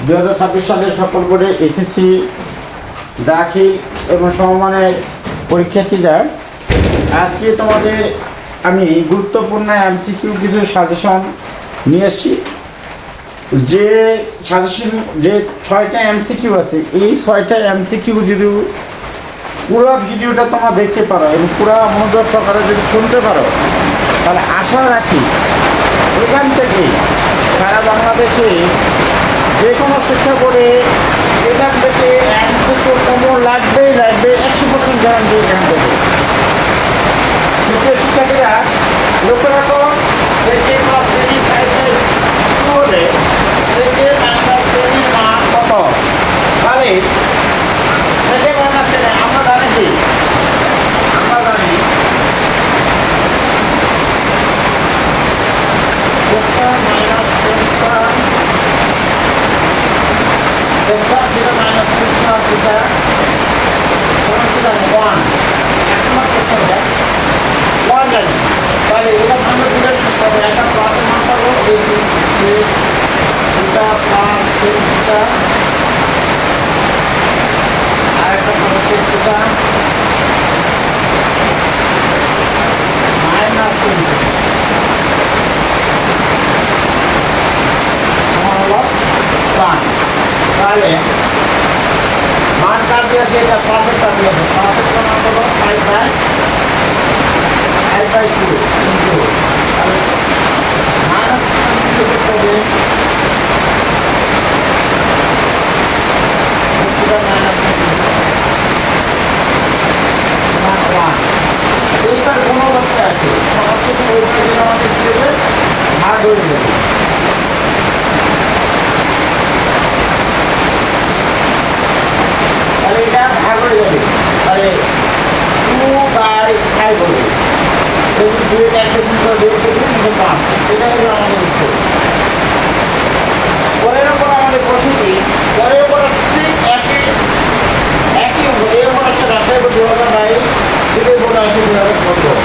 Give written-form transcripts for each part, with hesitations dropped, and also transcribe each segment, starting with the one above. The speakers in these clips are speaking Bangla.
2026 সালের সকল বোর্ডে এসএসসি দাখিল এবং সমমানের পরীক্ষার্থীরা, আজকে তোমাদের আমি গুরুত্বপূর্ণ এমসিকিউ কিছু সাজেশন নিয়ে এসেছি। যে সাজেশন যে 6টা এমসিকিউ আছে, এই 6টা এমসিকিউ যদি পুরো ভিডিওটা তোমরা দেখতে পারো এবং পুরো মনোযোগ সহকারে যদি শুনতে পারো, তাহলে আশা রাখি এখান থেকে সারা বাংলাদেশে যে কোনো শিক্ষা বোর্ডে এখান থেকে এমসিকিউ কমন লাগবেই 100% গ্যারান্টি এখান থেকে। তৃতীয় শিক্ষার্থীরা লক্ষ্য রাখো, সেকেন্ড ক্লাস শ্রেণী 5 হলে সেকেন্ড মাইনাস শ্রেণীর মান কত? তাহলে সেকেন্ড মাইনাস শ্রেণী আমরা জানি কি? আমরা জানি মাইনাস মাইনাস 1 একমাত্র সংখ্যা 1 জানি। তাহলে এটা আমরা দুটো সবাই একটা প্লাসের মান পাবো, এই দুটা প্লাস দুটা আর একটা পাবো দুটা মাইনাস হলো 1। তাহলে মান কার দিয়েছে? এটা প্লাসের কার দিয়েছে। প্লাসের মান হলো 5/2 ইন্টু মাইনাস হবে এইবার কোন অবস্থায় আছে? আমাদের কি দেবে? ভাগ হয়ে যাবে। তাহলে এটা ভাগ হয়ে যাবে, তাহলে 2/5 হবে। যদি 2 একটা গুণ করে 5, এটা হলো আমাদের উত্তর। পরের উপর আমাদের পদ্ধতি, পরের উপর ঠিক একই এর উপর আছে রাজশাহী বোর্ড 2022, সিলেট বোর্ড আছে 2014।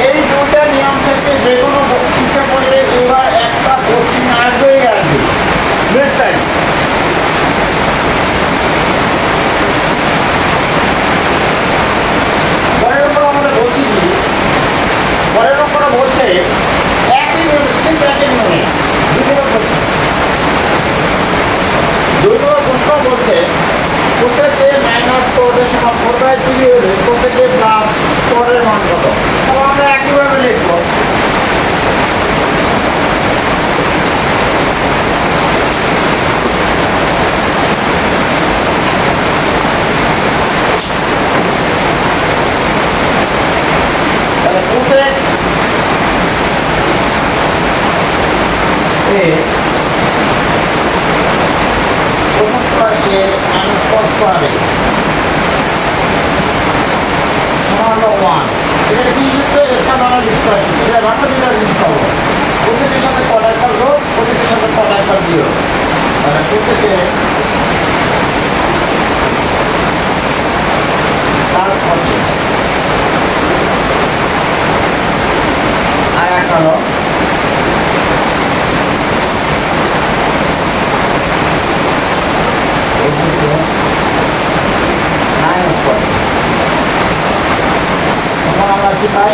এই দুটা নিয়ম থেকে যে কোনো শিক্ষা বোর্ডে এবার একটা কোশ্চিন আসবেই আসবে। নেক্সট টাইম পরের উপর আমাদের বলছি কি, পরের উপর বলছে একই নিয়ম, ঠিক একই নিয়মে 2 নম্বর প্রশ্ন। 2 নম্বর প্রশ্ন বলছে কোসেকে মাইনাস কোডের সমান 4/3 হলে কোসেকে প্লাস কোডের মান কত? তাহলে আমরা একইভাবে লিখবো। তাহলে কোসেক এ minus cos square সমান 1। এটা কি সূত্র? এটা আমরা ডিসকাশন, এটা বাংলা দিলার জিনিস পাবো। কোসেকের সাথে কটার করবো, কোসেকের সাথে কটার কর দিও। তাহলে কোসেকে প্লাস 40 আর এক হলো আমরা কি পাই?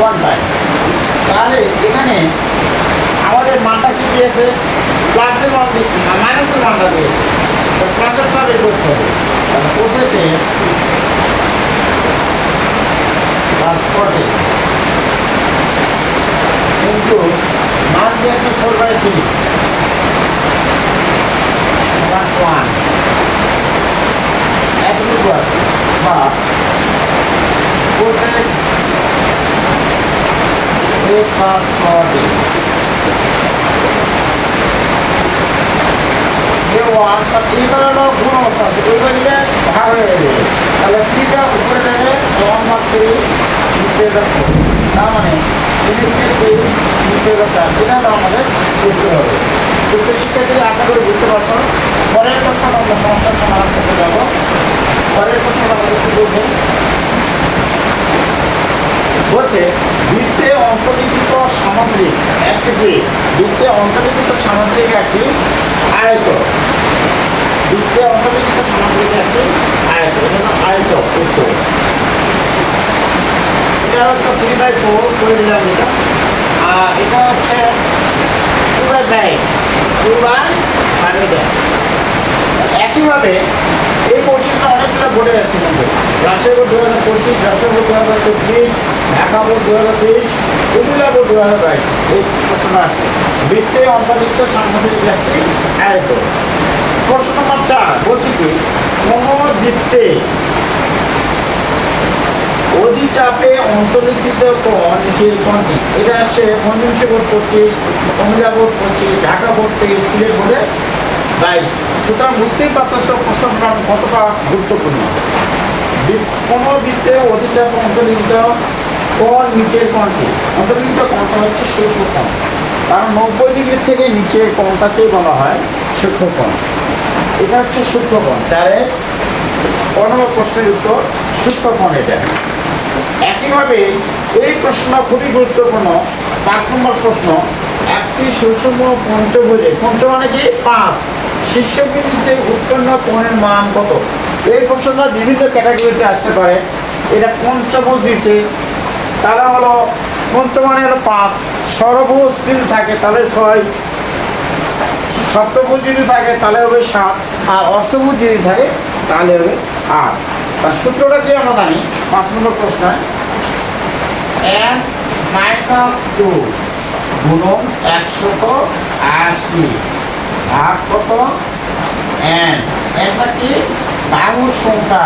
1 পাই। তাহলে এখানে আমাদের মানটা কি দিয়েছে? প্লাসের মান দিয়েছে না মাইনাসের মানটা দিয়েছে, প্লাসেরটা বের করতে হবে। তাহলে কোসেকে প্লাস 40 কিন্তু মান দিয়েছে 4/3 1 এতটুকু আছে, বা কোসেক a plus 40 A1, এইবার হলো গুণ অবস্থা, এইবার এটা ভাগ হয়ে যাবে। তাহলে 3টা উপরে যাবে 1/3 নিচে যাবে, তার মানে নিচে যাবে 4। এটা হলো আমাদের বুঝতে হবে। শিক্ষার্থীরা আশা করি বুঝতে পারছো। পরের প্রশ্ন আমরা সমস্যার সমাধান করতে যাবো। পরের প্রশ্ন আমাদের কি বলছে? বলছে বৃত্তে অন্তর্লিখিত সামগ্রিক একটি বৃত্তে অন্তর্লিখিত সামগ্রিক একটি আয়ত, বৃত্তে অন্তর্লিখিত সামগ্রিক একটি আয়ত, এটা আয়ত উত্তর। এটা হচ্ছে 3/4 করে দিলাম এটা। আর এটা হচ্ছে 2/5 2/5। একইভাবে এই কোশ্চেনটা অনেকগুলো বোর্ডে আসছে কিন্তু Rajshahi board 2025, Rajshahi board 2024, Dhaka board 2023, Comilla board 2022 এই প্রশ্ন আসছে বৃত্তে অন্তর্লিখিত সামগ্রিক একটি আয়ত। প্রশ্ন নম্বর 4 বলছি কি কোন বৃত্তে অধিচাপে অন্তর্লিখিত কোণ নিচের কোণটি। এটা আসছে Mymensingh board 25, Comilla board 25, Dhaka board 23, Sylhet বোর্ডে 22। সুতরাং বুঝতেই পারতেছ প্রশ্নটা কতটা গুরুত্বপূর্ণ। কোন বৃত্তে অধিচাপে অন্তর্লিখিত কোণ নিচের কোণটি। অন্তর্লিখিত কোণটা হচ্ছে সূক্ষ্মকোণ, কারণ 90 ডিগ্রি থেকে নিচের কোণটাকেই বলা হয় সূক্ষ্মকোণ। এটা হচ্ছে সূক্ষ্মকোণ। তাহলে 15 প্রশ্নের উত্তর সূক্ষ্মকোণ এটা। একইভাবে এই প্রশ্ন খুবই গুরুত্বপূর্ণ। 5 নম্বর প্রশ্ন, একটি সুষম পঞ্চভুজে, পঞ্চ মানে কি 5, শীর্ষবিন্দুতে উৎপন্ন কোণের মান কত। এই প্রশ্নটা বিভিন্ন ক্যাটাগরিতে আসতে পারে। এটা পঞ্চভুজ দিচ্ছে, তারা হলো পঞ্চ মানে হলো 5, ষড়ভুজ যদি থাকে তাহলে 6, সপ্তভুজ যদি থাকে তাহলে হবে 7, আর অষ্টভুজ যদি থাকে তাহলে হবে 8। তার সূত্রটা কি আমরা জানি 5 নম্বর প্রশ্ন, n-2 গুণন 180 ভাগ কত n। এটা কি বাহুর সংখ্যা,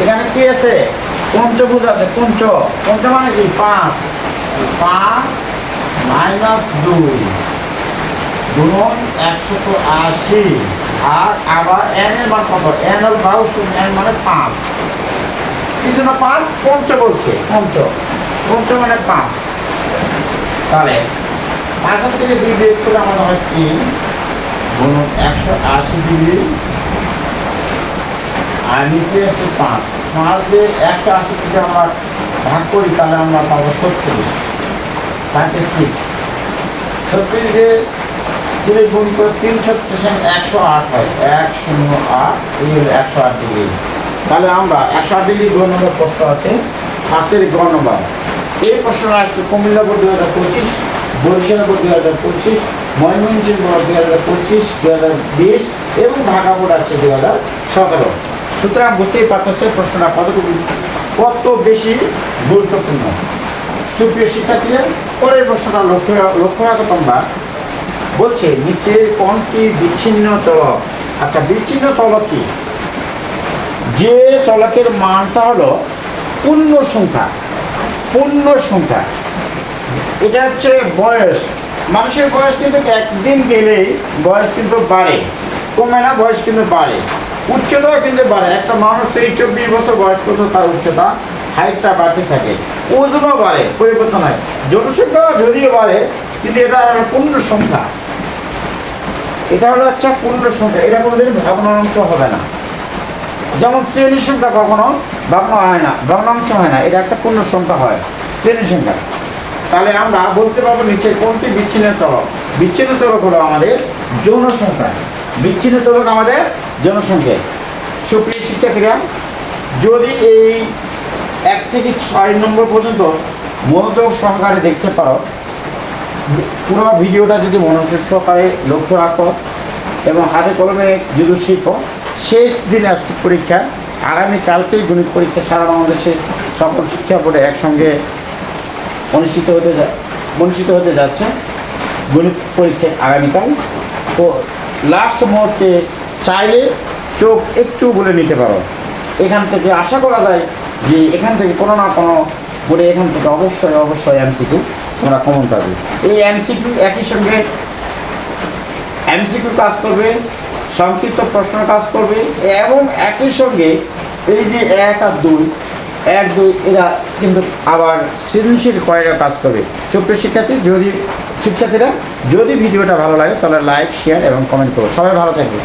এখানে কি আছে পঞ্চভুজ আছে, পঞ্চ মানে কি 5 - 2 গুণন 180 আর আবার n এর মান কত, n হল বাহুর সংখ্যা, n মানে 5, এই জন্য 5 পঞ্চ বলছে, পঞ্চ মানে 5। তাহলে 5 থেকে 2 বিয়োগ করে আমাদের হয় 3 গুণন 180 ডিগ্রি আর নিচে আছে 5 দিয়ে 180 থেকে আমরা ভাগ করি তাহলে আমরা পাবো 36 দিয়ে 3 গুণ করে 3 36 108 হয়, 108 এই হলো 108 ডিগ্রি। তাহলে আমরা 108 ডিগ্রি ঘর নম্বর প্রশ্ন আছে 5-এর ঘর নম্বর। এই প্রশ্নটা আসছে Comilla board 2025, Barishal board 2025, Mymensingh board 2025, 2020 এবং ঢাকা বোর্ড আছে 2017। সুতরাং বুঝতেই পারতেছে প্রশ্নটা কত বেশি গুরুত্বপূর্ণ। সুপ্রিয় শিক্ষার্থীরা, পরের প্রশ্নটা লক্ষ্য রাখো তোমরা। বলছে নিচের কোনটি বিচ্ছিন্ন চলক। আচ্ছা, বিচ্ছিন্ন চলক কি? যে চলকের মানটা হলো পূর্ণ সংখ্যা। এটা হচ্ছে বয়স। মানুষের বয়স কিন্তু একদিন গেলেই বয়স কিন্তু বাড়ে, কমে না, বয়স কিন্তু বাড়ে। উচ্চতাও কিন্তু বাড়ে। একটা মানুষ 23-24 বছর বয়স পর্যন্ত তার উচ্চতা হাইটটা বাড়তে থাকে, ওজনও বাড়ে, পরিবর্তন হয়। জনসংখ্যা যদিও বাড়ে কিন্তু এটা পূর্ণ সংখ্যা। এটা হলো একটা পূর্ণ সংখ্যা, এটা কোনোদিন ভগ্নাংশ হবে না। যেমন শ্রেণীর সংখ্যা কখনো ভগ্নাংশ হয় না, এটা একটা পূর্ণ সংখ্যা হয়, শ্রেণীর সংখ্যা। তাহলে আমরা বলতে পারবো নিচে কোনটি বিচ্ছিন্ন চলক। বিচ্ছিন্ন চলক হলো আমাদের জনসংখ্যা। বিচ্ছিন্ন চলক আমাদের জনসংখ্যা। সুপ্রিয় শিক্ষার্থীরা, যদি এই 1 থেকে 6 নম্বর পর্যন্ত মনোযোগ সহকারে দেখতে পারো, পুরো ভিডিওটা যদি মনোযোগ সহকারে লক্ষ্য রাখো এবং হাতে কলমে যদি শিখো, শেষ দিনে আজকে পরীক্ষা, আগামীকালকেই গণিত পরীক্ষা সারা বাংলাদেশে সকল শিক্ষা বোর্ডে একসঙ্গে অনুষ্ঠিত হতে যাচ্ছে গণিত পরীক্ষা আগামীকাল। তো লাস্ট মুহূর্তে চাইলে চোখ একটু বলে নিতে পারো। এখান থেকে আশা করা যায় যে এখান থেকে কোনো না কোনো বোর্ডে এখান থেকে অবশ্যই এমসিকিউ তোমরা কমন পাবে। এই এমসিকিউ একই সঙ্গে এমসিকিউ কাজ করবে, সংক্ষিপ্ত প্রশ্ন কাজ করবে এবং একই সঙ্গে এই যে 1 আর 2 এরা কিন্তু আবার সৃজনশীল কয়েকটা কাজ করবে। সুপ্রিয় শিক্ষার্থীরা, যদি ভিডিওটা ভালো লাগে তাহলে লাইক, শেয়ার এবং কমেন্ট করো। সবাই ভালো থাকবে।